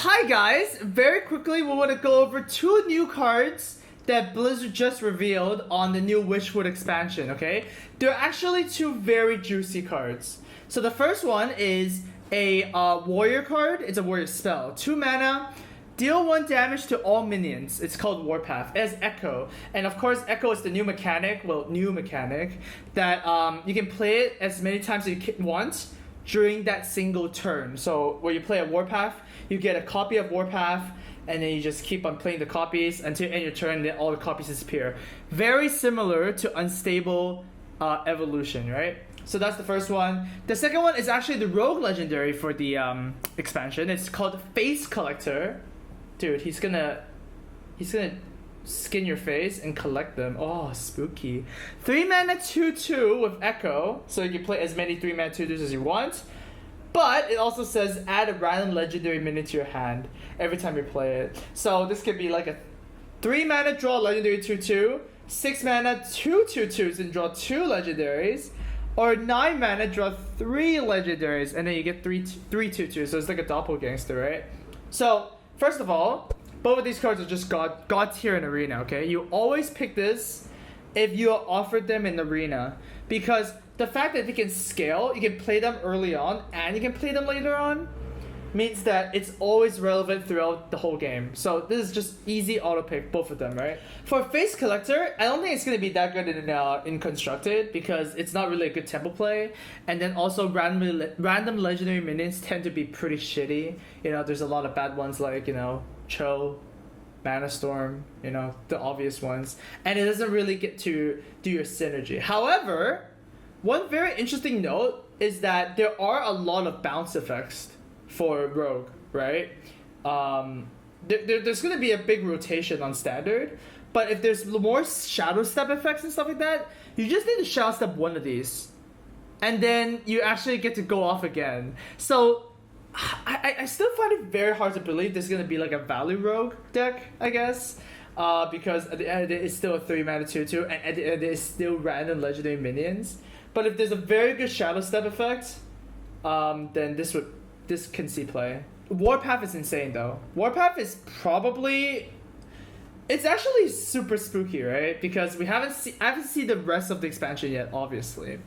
Hi guys! Very quickly, we want to go over two new cards that Blizzard just revealed on the new Witchwood expansion, okay? They're actually two very juicy cards. So the first one is a warrior card. It's a warrior spell. 2 mana, deal 1 damage to all minions. It's called Warpath. It has Echo. And of course, Echo is the new mechanic, that you can play it as many times as you want during that single turn. So when you play a Warpath, you get a copy of Warpath, and then you just keep on playing the copies until end your turn, and then all the copies disappear. Very similar to Unstable Evolution, right? So that's the first one. The second one is actually the Rogue Legendary for the expansion. It's called Face Collector. Dude, he's gonna skin your face and collect them. Oh, spooky. 3 mana 2/2 with Echo, so you can play as many 3 mana 2/2s as you want. But it also says add a random legendary minion to your hand every time you play it. So this could be like a 3 mana draw legendary 2/2, 6 mana 2/2/2s and draw 2 legendaries, or 9 mana draw 3 legendaries and then you get 3 2/2s. So it's like a doppelganger, right? So first of all, both of these cards are just god tier in Arena, okay? You always pick this if you are offered them in Arena, because the fact that they can scale, you can play them early on and you can play them later on, means that it's always relevant throughout the whole game. So this is just easy auto pick, both of them, right? For Face Collector, I don't think it's going to be that good in Constructed, because it's not really a good tempo play, and then also random legendary minions tend to be pretty shitty. You know, there's a lot of bad ones like, you know, Cho, Mana Storm, you know, the obvious ones, and it doesn't really get to do your synergy. However, one very interesting note is that there are a lot of bounce effects for Rogue, right? There's going to be a big rotation on Standard, but if there's more Shadow Step effects and stuff like that, you just need to Shadow Step one of these, and then you actually get to go off again. So I still find it very hard to believe there's going to be like a Value Rogue deck, I guess. Because at the end of the day, it's still a 3 mana 2/2, and at the end of the day, it's still random legendary minions. But if there's a very good Shadow Step effect, then this can see play. Warpath is insane though. Warpath is probably, it's actually super spooky, right? Because I haven't seen the rest of the expansion yet, obviously.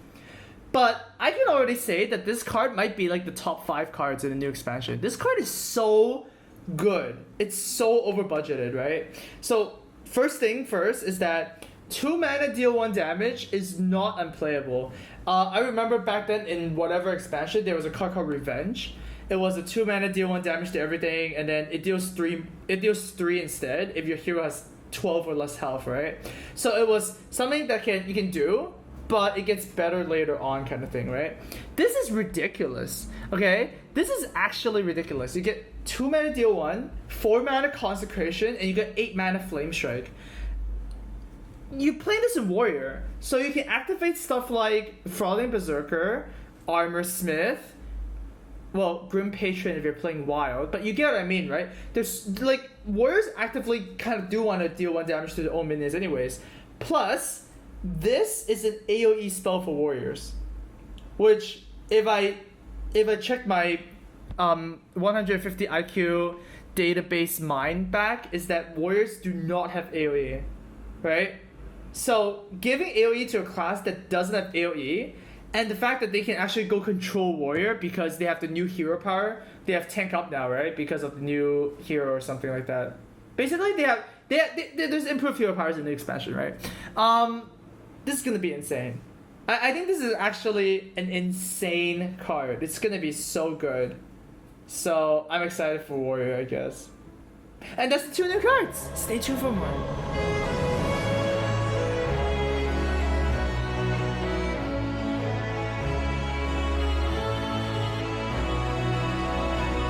But I can already say that this card might be like the top 5 cards in the new expansion. This card is so good. It's so over budgeted, right? So first thing first is that 2 mana deal 1 damage is not unplayable. I remember back then in whatever expansion there was a card called Revenge. It was a 2 mana deal 1 damage to everything, and then it deals 3 instead if your hero has 12 or less health, right? So it was something that you can do, but it gets better later on, kind of thing, right? This is ridiculous, okay? This is actually ridiculous. You get 2 mana deal 1, 4 mana Consecration, and you get 8 mana Flame Strike. You play this in Warrior, so you can activate stuff like Frothing Berserker, Armor Smith, well, Grim Patron if you're playing Wild, but you get what I mean, right? There's, like, Warriors actively kind of do want to deal 1 damage to their own minions anyways. Plus, this is an AoE spell for Warriors, which if I check my 150 IQ database mine back, is that Warriors do not have AoE, right? So giving AoE to a class that doesn't have AoE, and the fact that they can actually go control Warrior because they have the new hero power, they have tank up now, right? Because of the new hero or something like that. Basically, there's improved hero powers in the expansion, right? This is gonna be insane. I think this is actually an insane card. It's gonna be so good. So I'm excited for Warrior, I guess. And that's the 2 new cards. Stay tuned for more.